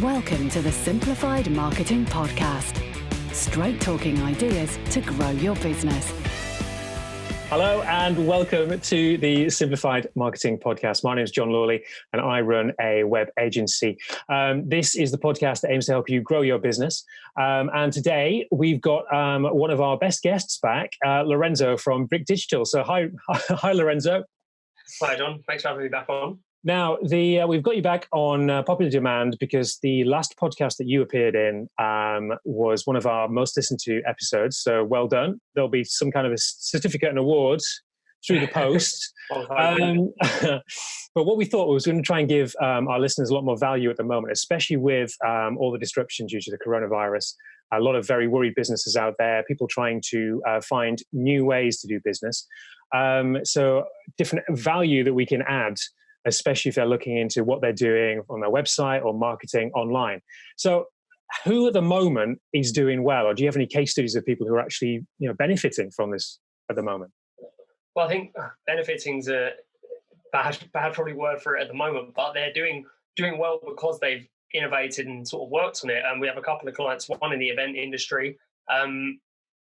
Welcome to the Simplified Marketing Podcast. Straight talking ideas to grow your business. Hello and welcome to the Simplified Marketing Podcast. My name is John Lawley and I run a web agency. This is the podcast that aims to help you grow your business. And today we've got one of our best guests back, Lorenzo from Brick Digital. So hi, Lorenzo. Hi, John. Thanks for having me back on. Now, we've got you back on popular demand because the last podcast that you appeared in was one of our most listened to episodes. So well done. There'll be some kind of a certificate and award through the post. But what we thought was going to try and give our listeners a lot more value at the moment, especially with all the disruption due to the coronavirus. A lot of very worried businesses out there, people trying to find new ways to do business. So different value that we can add, especially if they're looking into what they're doing on their website or marketing online. So who at the moment is doing well? Or do you have any case studies of people who are actually benefiting from this at the moment? Well, I think benefiting's a bad probably word for it at the moment, but they're doing well because they've innovated and sort of worked on it. And we have a couple of clients, one in the event industry.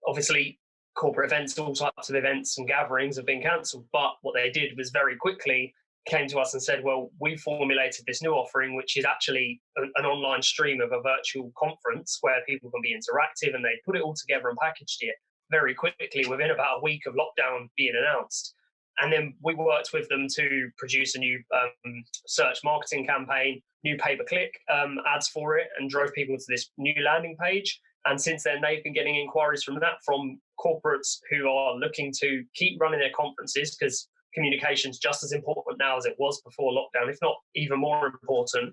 Obviously, corporate events, all types of events and gatherings have been cancelled. But what they did was very quickly came to us and said, well, we formulated this new offering, which is actually an online stream of a virtual conference where people can be interactive, and they put it all together and packaged it very quickly within about a week of lockdown being announced. And then we worked with them to produce a new search marketing campaign, new pay-per-click ads for it, and drove people to this new landing page. And since then, they've been getting inquiries from corporates who are looking to keep running their conferences, because communication's just as important now as it was before lockdown, if not even more important,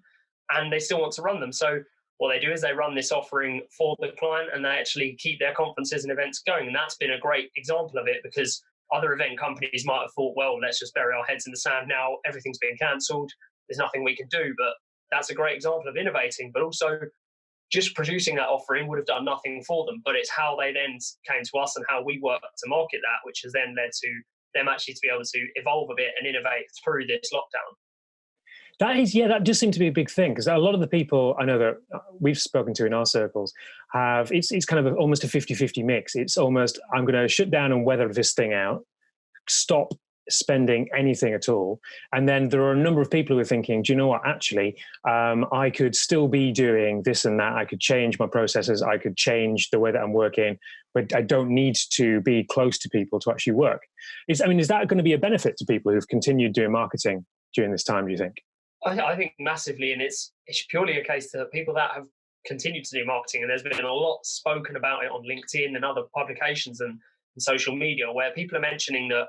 and they still want to run them. So what they do is they run this offering for the client and they actually keep their conferences and events going. And that's been a great example of it, because other event companies might have thought, well, let's just bury our heads in the sand now, everything's been cancelled, there's nothing we can do. But that's a great example of innovating, but also just producing that offering would have done nothing for them. But it's how they then came to us and how we work to market that, which has then led to them actually to be able to evolve a bit and innovate through this lockdown. That does seem to be a big thing, because a lot of the people I know that we've spoken to in our circles have, it's kind of almost a 50-50 mix. It's almost, I'm going to shut down and weather this thing out, stop spending anything at all. And then there are a number of people who are thinking, do you know what, actually, I could still be doing this and that. I could change my processes. I could change the way that I'm working, but I don't need to be close to people to actually work. Is that going to be a benefit to people who've continued doing marketing during this time, do you think? I think massively, and it's purely a case to people that have continued to do marketing, and there's been a lot spoken about it on LinkedIn and other publications and social media, where people are mentioning that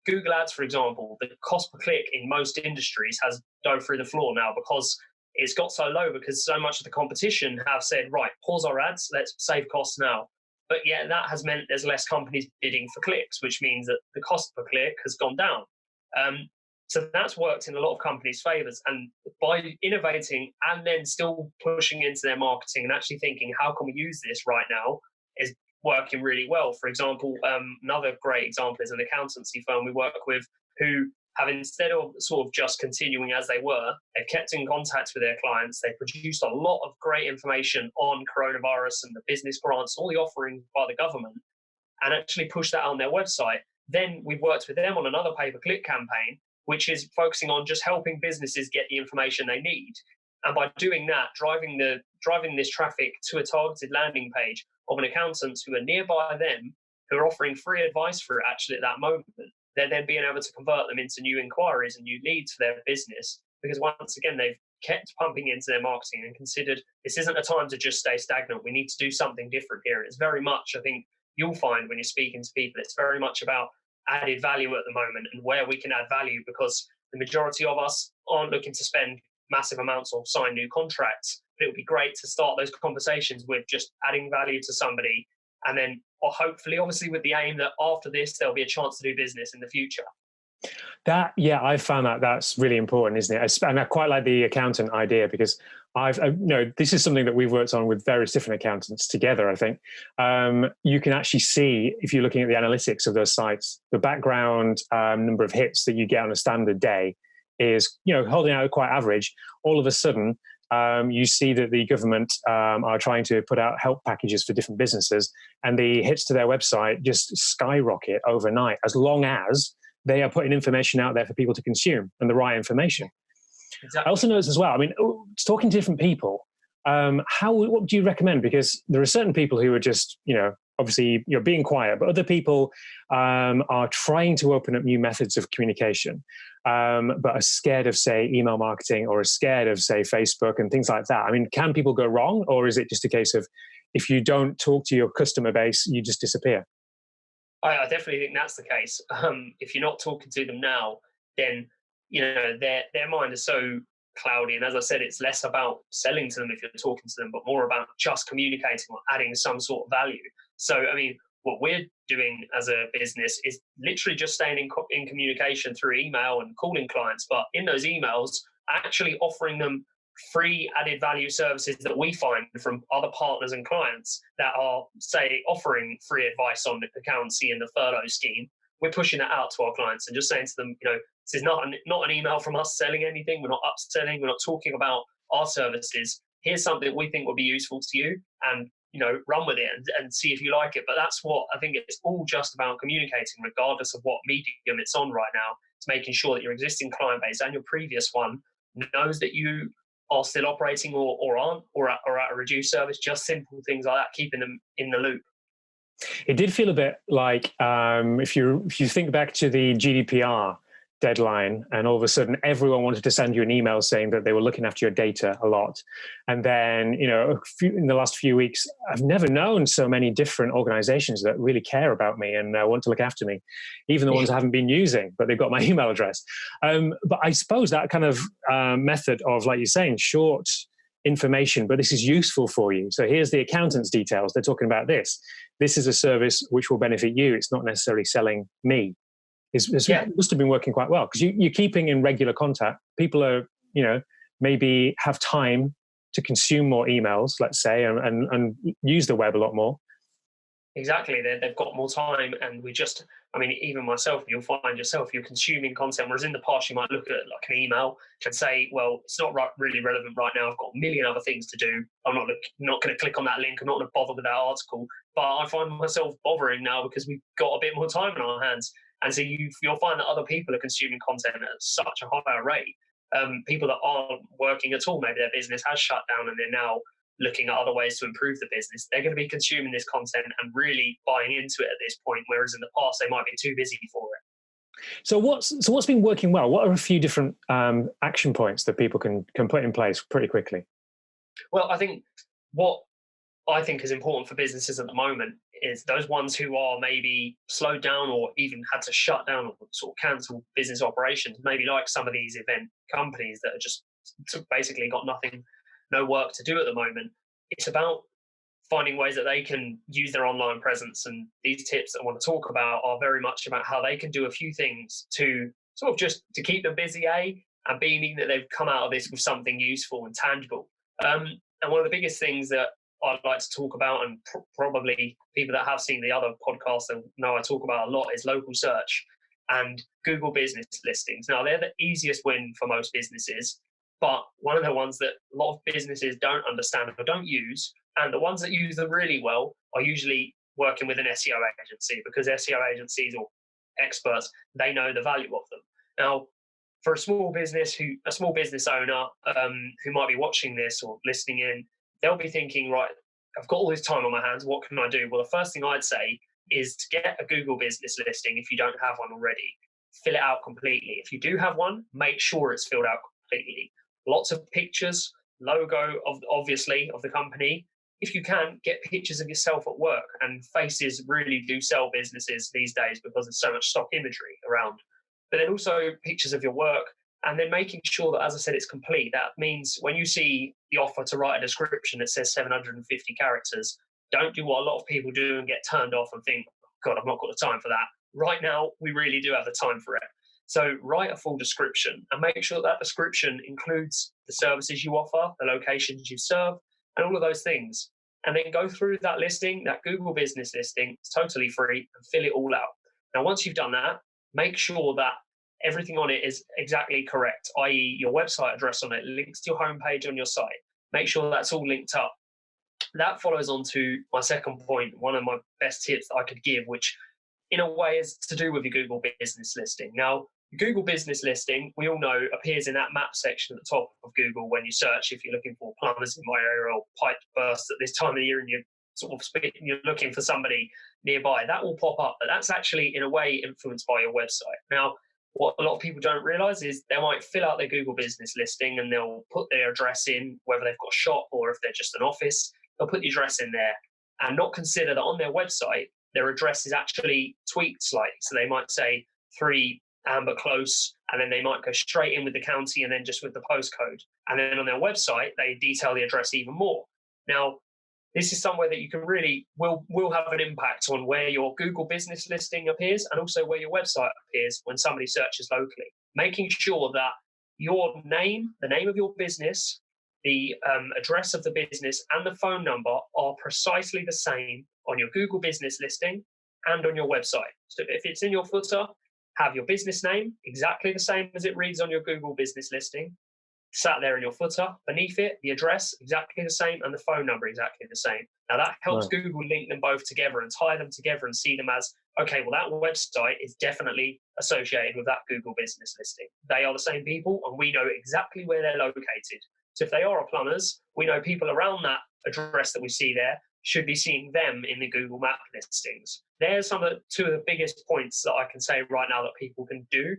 Google Ads, for example, the cost per click in most industries has dove through the floor now, because it's got so low, because so much of the competition have said, right, pause our ads, let's save costs now. But yeah, that has meant there's less companies bidding for clicks, which means that the cost per click has gone down. So that's worked in a lot of companies' favours. And by innovating and then still pushing into their marketing and actually thinking, how can we use this right now, is working really well. For example, another great example is an accountancy firm we work with, who have, instead of sort of just continuing as they were, they've kept in contact with their clients. They produced a lot of great information on coronavirus and the business grants, all the offerings by the government, and actually pushed that on their website. Then we've worked with them on another pay-per-click campaign, which is focusing on just helping businesses get the information they need. And by doing that, driving this traffic to a targeted landing page of an accountant who are nearby them, who are offering free advice for it actually at that moment, they're then being able to convert them into new inquiries and new leads for their business. Because once again, they've kept pumping into their marketing and considered this isn't a time to just stay stagnant. We need to do something different here. It's very much, I think you'll find when you're speaking to people, it's very much about added value at the moment and where we can add value, because the majority of us aren't looking to spend massive amounts or sign new contracts. But it would be great to start those conversations with just adding value to somebody, and then, or hopefully, obviously, with the aim that after this, there'll be a chance to do business in the future. I found that's really important, isn't it? And I quite like the accountant idea, because this is something that we've worked on with various different accountants together. I think you can actually see, if you're looking at the analytics of those sites, the background number of hits that you get on a standard day is, holding out quite average. All of a sudden, you see that the government are trying to put out help packages for different businesses, and the hits to their website just skyrocket overnight, as long as they are putting information out there for people to consume, and the right information. Exactly. I also noticed as well, I mean, talking to different people, what do you recommend? Because there are certain people who are just, obviously you're being quiet, but other people are trying to open up new methods of communication, but are scared of, say, email marketing, or are scared of, say, Facebook and things like that. I mean, can people go wrong, or is it just a case of if you don't talk to your customer base, you just disappear? I definitely think that's the case. If you're not talking to them now, then their mind is so cloudy, and as I said, it's less about selling to them if you're talking to them, but more about just communicating or adding some sort of value. So, I mean, what we're doing as a business is literally just staying in communication through email and calling clients, but in those emails, actually offering them free added value services that we find from other partners and clients that are, say, offering free advice on the accountancy and the furlough scheme. We're pushing that out to our clients and just saying to them, this is not an email from us selling anything. We're not upselling. We're not talking about our services. Here's something we think will be useful to you, and run with it and see if you like it. But that's what I think it's all just about, communicating, regardless of what medium it's on right now. It's making sure that your existing client base and your previous one knows that you are still operating or aren't, or at a reduced service. Just simple things like that, keeping them in the loop. It did feel a bit like if you think back to the GDPR deadline, and all of a sudden everyone wanted to send you an email saying that they were looking after your data a lot. And then, in the last few weeks, I've never known so many different organizations that really care about me and want to look after me, even the ones I haven't been using, but they've got my email address. But I suppose that kind of method of, like you're saying, short information, but this is useful for you. So here's the accountant's details. They're talking about this. This is a service which will benefit you. It's not necessarily selling me. It must have been working quite well, because you're keeping in regular contact. People are, maybe have time to consume more emails, let's say, and use the web a lot more. Exactly. They've got more time, and even myself, you'll find yourself, you're consuming content, whereas in the past you might look at like an email and say, well, it's not really relevant right now. I've got a million other things to do. I'm not going to click on that link. I'm not going to bother with that article. But I find myself bothering now because we've got a bit more time in our hands. And so you'll find that other people are consuming content at such a higher rate. People that aren't working at all, maybe their business has shut down and they're now looking at other ways to improve the business. They're going to be consuming this content and really buying into it at this point, whereas in the past they might be too busy for it. So what's been working well? What are a few different action points that people can put in place pretty quickly? Well, I think what I think is important for businesses at the moment is those ones who are maybe slowed down or even had to shut down or sort of cancel business operations, maybe like some of these event companies that are just basically got no work to do at the moment. It's about finding ways that they can use their online presence. And these tips that I want to talk about are very much about how they can do a few things to sort of just to keep them busy, and B, mean that they've come out of this with something useful and tangible. And one of the biggest things that I'd like to talk about, and probably people that have seen the other podcasts that know I talk about a lot, is local search and Google business listings. Now, they're the easiest win for most businesses, but one of the ones that a lot of businesses don't understand or don't use, and the ones that use them really well are usually working with an SEO agency, because SEO agencies or experts, they know the value of them. Now, for a small business owner who might be watching this or listening in, they'll be thinking, right, I've got all this time on my hands. What can I do? Well, the first thing I'd say is to get a Google business listing if you don't have one already. Fill it out completely. If you do have one, make sure it's filled out completely. Lots of pictures, logo of the company. If you can, get pictures of yourself at work, and faces really do sell businesses these days because there's so much stock imagery around. But then also pictures of your work, and then making sure that, as I said, it's complete. That means when you see the offer to write a description that says 750 characters, don't do what a lot of people do and get turned off and think, God, I've not got the time for that. Right now, we really do have the time for it. So write a full description and make sure that description includes the services you offer, the locations you serve, and all of those things. And then go through that listing, that Google business listing. It's totally free, and fill it all out. Now, once you've done that, make sure that everything on it is exactly correct, i.e. your website address on it, links to your homepage on your site. Make sure that's all linked up. That follows on to my second point, one of my best tips that I could give, which in a way is to do with your Google business listing. Now, Google business listing, we all know, appears in that map section at the top of Google when you search if you're looking for plumbers in my area or pipe bursts at this time of year and you're looking for somebody nearby. That will pop up, but that's actually in a way influenced by your website. Now, what a lot of people don't realize is they might fill out their Google business listing and they'll put their address in, whether they've got a shop or if they're just an office, they'll put the address in there and not consider that on their website, their address is actually tweaked slightly. So they might say 3 Amber Close, and then they might go straight in with the county and then just with the postcode. And then on their website, they detail the address even more. Now, this is somewhere that you can really will have an impact on where your Google business listing appears and also where your website appears when somebody searches locally. Making sure that your name, the name of your business, the address of the business and the phone number are precisely the same on your Google business listing and on your website. So if it's in your footer, have your business name exactly the same as it reads on your Google business listing, sat there in your footer. Beneath it, the address exactly the same and the phone number exactly the same. Now that helps Google link them both together and tie them together and see them as, okay, well, that website is definitely associated with that Google business listing. They are the same people and we know exactly where they're located. So if they are a plumbers, we know people around that address that we see there should be seeing them in the Google map listings. There's two of the biggest points that I can say right now that people can do.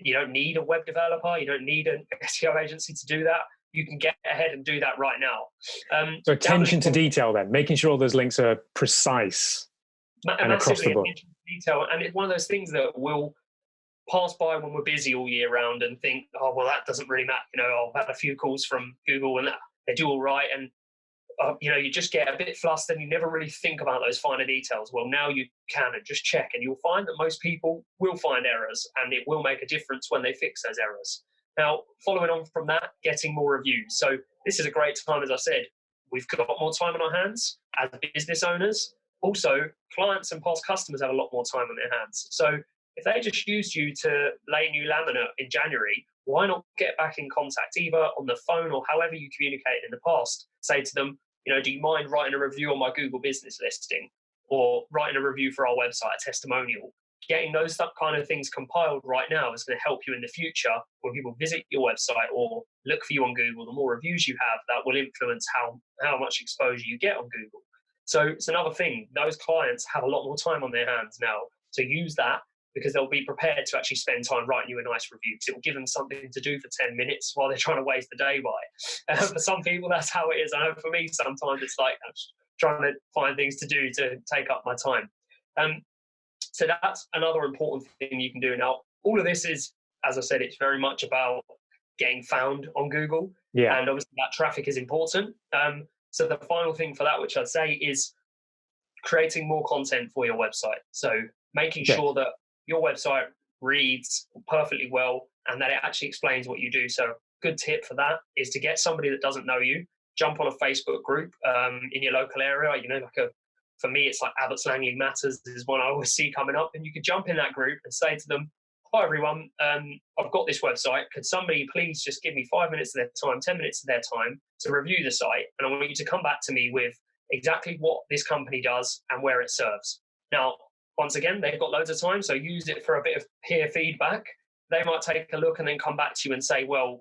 You don't need a web developer. You don't need an SEO agency to do that. You can get ahead and do that right now. So attention to detail then, making sure all those links are precise and across the board. Detail. And it's one of those things that will pass by when we're busy all year round and think, oh, well, that doesn't really matter. You know, I've had a few calls from Google and they do all right. And you just get a bit flustered and you never really think about those finer details. Well, now you can and just check and you'll find that most people will find errors and it will make a difference when they fix those errors. Now, following on from that, getting more reviews. So this is a great time, as I said, we've got more time on our hands as business owners. Also, clients and past customers have a lot more time on their hands. So if they just used you to lay new laminate in January, why not get back in contact either on the phone or however you communicated in the past? Say to them, do you mind writing a review on my Google business listing or writing a review for our website, a testimonial? Getting those kind of things compiled right now is going to help you in the future when people visit your website or look for you on Google. The more reviews you have, that will influence how much exposure you get on Google. So it's another thing. Those clients have a lot more time on their hands now. So use that because they'll be prepared to actually spend time writing you a nice review because it will give them something to do for 10 minutes while they're trying to waste the day by. For some people, that's how it is. I know for me, sometimes it's like I'm trying to find things to do to take up my time. So that's another important thing you can do. Now, all of this is, as I said, it's very much about getting found on Google. Yeah. And obviously that traffic is important. So the final thing for that, which I'd say, is creating more content for your website. So making sure that your website reads perfectly well and that it actually explains what you do. So good tip for that is to get somebody that doesn't know you, jump on a Facebook group in your local area. For me, it's like Abbots Langley Matters is one I always see coming up. And you could jump in that group and say to them, hi, everyone, I've got this website. Could somebody please just give me 5 minutes of their time, 10 minutes of their time to review the site? And I want you to come back to me with exactly what this company does and where it serves. Now, once again, they've got loads of time, so use it for a bit of peer feedback. They might take a look and then come back to you and say, well,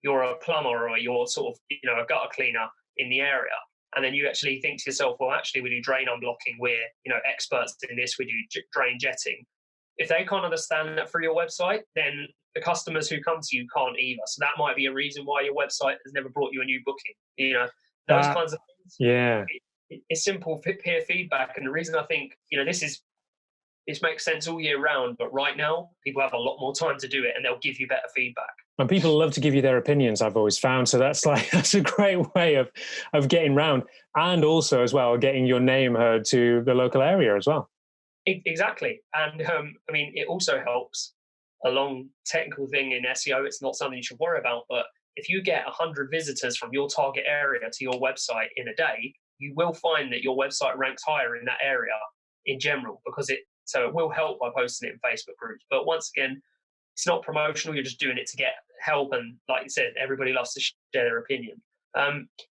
you're a plumber or you're sort of, a gutter cleaner in the area. And then you actually think to yourself, well, actually, we do drain unblocking. We're, experts in this. We do drain jetting. If they can't understand that through your website, then the customers who come to you can't either. So that might be a reason why your website has never brought you a new booking. Those kinds of things. Yeah. It's simple peer feedback. And the reason I think, this makes sense all year round, but right now people have a lot more time to do it and they'll give you better feedback. And people love to give you their opinions, I've always found. So that's a great way of getting round, and also as well getting your name heard to the local area as well. Exactly. And it also helps a long technical thing in SEO. It's not something you should worry about, but if you get 100 visitors from your target area to your website in a day, you will find that your website ranks higher in that area in general, because it will help by posting it in Facebook groups. But once again, it's not promotional. You're just doing it to get help. And like you said, everybody loves to share their opinion.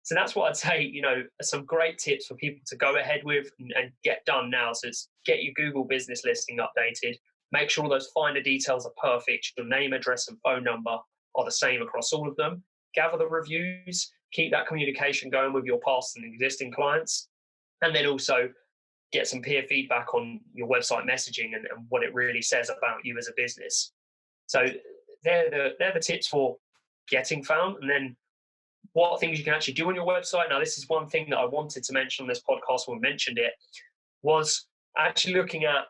So that's what I'd say, some great tips for people to go ahead with and get done now. So it's get your Google business listing updated. Make sure those finder details are perfect. Your name, address, and phone number are the same across all of them. Gather the reviews, keep that communication going with your past and existing clients, and then also get some peer feedback on your website messaging and what it really says about you as a business. So they're the tips for getting found. And then what things you can actually do on your website. Now, this is one thing that I wanted to mention on this podcast when we mentioned it, was actually looking at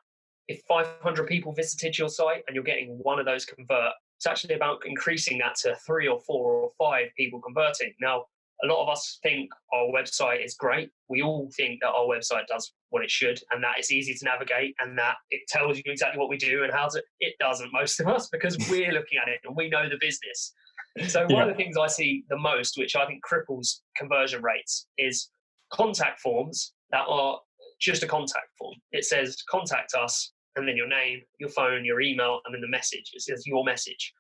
if 500 people visited your site and you're getting one of those convert, it's actually about increasing that to 3 or 4 or 5 people converting. Now, a lot of us think our website is great. We all think that our website does what it should and that it's easy to navigate and that it tells you exactly what we do and how to. It doesn't, most of us, because we're looking at it and we know the business. So one of the things I see the most, which I think cripples conversion rates, is contact forms that are just a contact form. It says contact us and then your name, your phone, your email, and then the message. It says your message.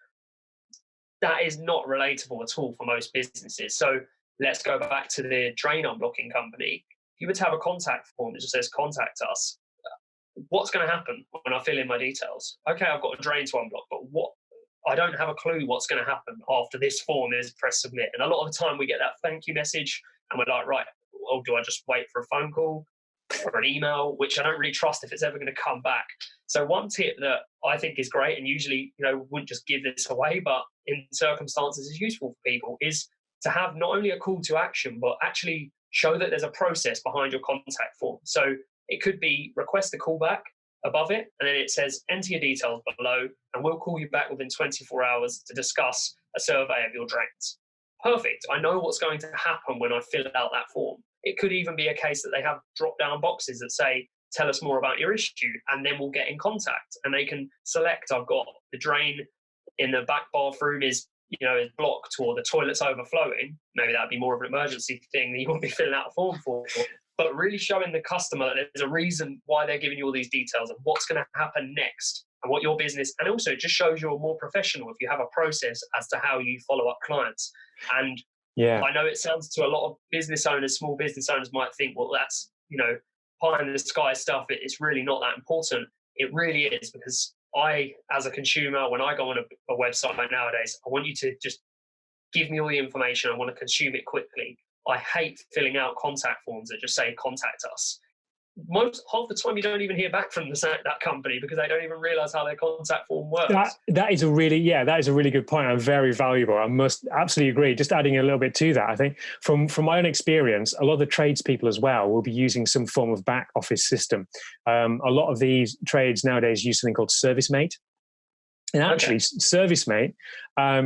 That is not relatable at all for most businesses. So let's go back to the drain unblocking company. If you were to have a contact form that just says contact us, what's going to happen when I fill in my details? Okay, I've got a drain to unblock, but what? I don't have a clue what's going to happen after this form is press submit. And a lot of the time we get that thank you message and we're like, right, well, do I just wait for a phone call or an email, which I don't really trust if it's ever going to come back. So one tip that I think is great, and usually, wouldn't just give this away, but in circumstances is useful for people, is to have not only a call to action, but actually show that there's a process behind your contact form. So it could be request a callback above it, and then it says enter your details below, and we'll call you back within 24 hours to discuss a survey of your drains. Perfect. I know what's going to happen when I fill out that form. It could even be a case that they have drop-down boxes that say, tell us more about your issue, and then we'll get in contact. And they can select, I've got the drain in the back bathroom is blocked, or the toilet's overflowing. Maybe that'd be more of an emergency thing that you won't be filling out a form for. But really showing the customer that there's a reason why they're giving you all these details and what's going to happen next and what your business, and also it just shows you're more professional if you have a process as to how you follow up clients. And I know it sounds to a lot of business owners, small business owners might think, well, that's, pie in the sky stuff. It's really not that important. It really is, because I, as a consumer, when I go on a website nowadays, I want you to just give me all the information. I want to consume it quickly. I hate filling out contact forms that just say contact us. Half the time you don't even hear back from that company because they don't even realize how their contact form works. That is a really good point and very valuable. I must absolutely agree. Just adding a little bit to that, I think from my own experience, a lot of the tradespeople as well will be using some form of back office system. A lot of these trades nowadays use something called ServiceMate. And actually, ServiceMate,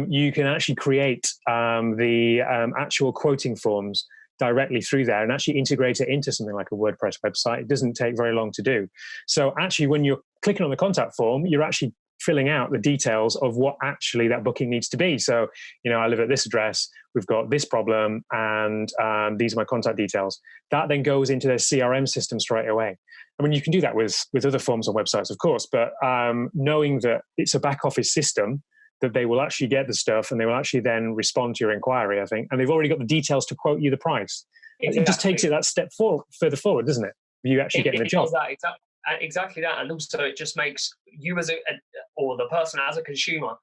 you can actually create the actual quoting forms directly through there and actually integrate it into something like a WordPress website. It doesn't take very long to do. So actually, when you're clicking on the contact form, you're actually filling out the details of what actually that booking needs to be. So, I live at this address, we've got this problem, and these are my contact details. That then goes into their CRM system straight away. I mean, you can do that with other forms on websites, of course, but knowing that it's a back office system, that they will actually get the stuff and they will actually then respond to your inquiry, I think. And they've already got the details to quote you the price. Exactly. It just takes it that step further forward, doesn't it? You actually getting the job. Exactly that. And also it just makes you or the person as a consumer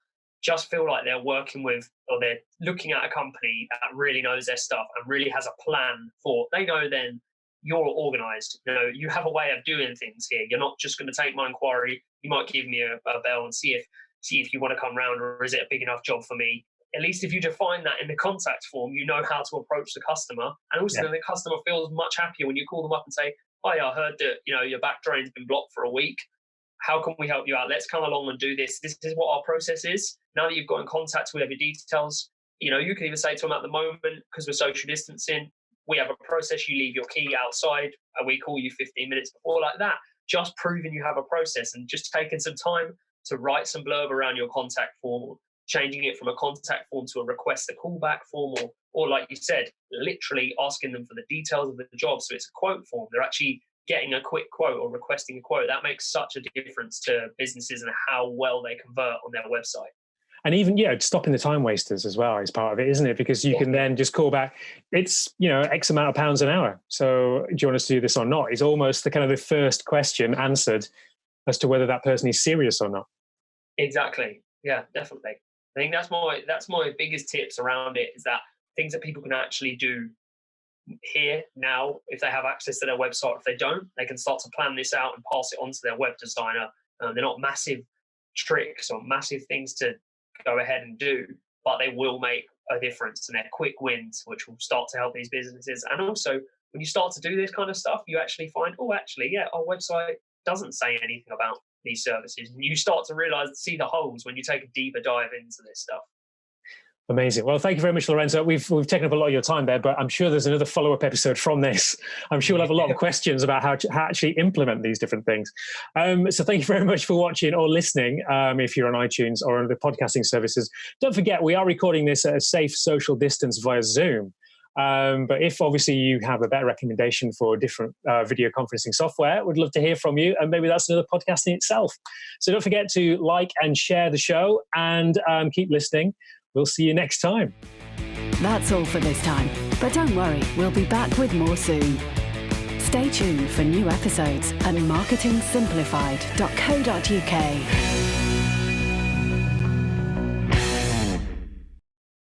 just feel like they're working with, or they're looking at a company that really knows their stuff and really has a plan they know then you're organized. You have a way of doing things here. You're not just going to take my inquiry. You might give me a bell and see if you want to come round, or is it a big enough job for me? At least if you define that in the contact form, you know how to approach the customer. And also the customer feels much happier when you call them up and say, hi, I heard that your back drain's been blocked for a week. How can we help you out? Let's come along and do this. This is what our process is. Now that you've got in contact with every details, you can even say to them at the moment, because we're social distancing, we have a process. You leave your key outside and we call you 15 minutes before, like that. Just proving you have a process and just taking some time to write some blurb around your contact form, or changing it from a contact form to a request a callback form, or like you said, literally asking them for the details of the job. So it's a quote form. They're actually getting a quick quote or requesting a quote, that makes such a difference to businesses and how well they convert on their website. And even, stopping the time wasters as well is part of it, isn't it? Because you can then just call back, it's, X amount of pounds an hour. So do you want us to do this or not? It's almost the kind of the first question answered as to whether that person is serious or not. Exactly. Yeah, definitely. I think that's my biggest tips around it, is that things that people can actually do here now, if they have access to their website. If they don't, they can start to plan this out and pass it on to their web designer. They're not massive tricks or massive things to go ahead and do, but they will make a difference, and they're quick wins which will start to help these businesses. And also, when you start to do this kind of stuff, you actually find, our website doesn't say anything about these services, and you start to see the holes when you take a deeper dive into this stuff. Amazing. Well, thank you very much, Lorenzo. We've taken up a lot of your time there, but I'm sure there's another follow-up episode from this. I'm sure we'll have a lot of questions about how to actually implement these different things. So thank you very much for watching or listening, if you're on iTunes or on the podcasting services. Don't forget, we are recording this at a safe social distance via Zoom. But if obviously you have a better recommendation for different video conferencing software, we'd love to hear from you, and maybe that's another podcast in itself. So don't forget to like and share the show, and keep listening. We'll see you next time. That's all for this time, but don't worry, we'll be back with more soon. Stay tuned for new episodes at marketingsimplified.co.uk.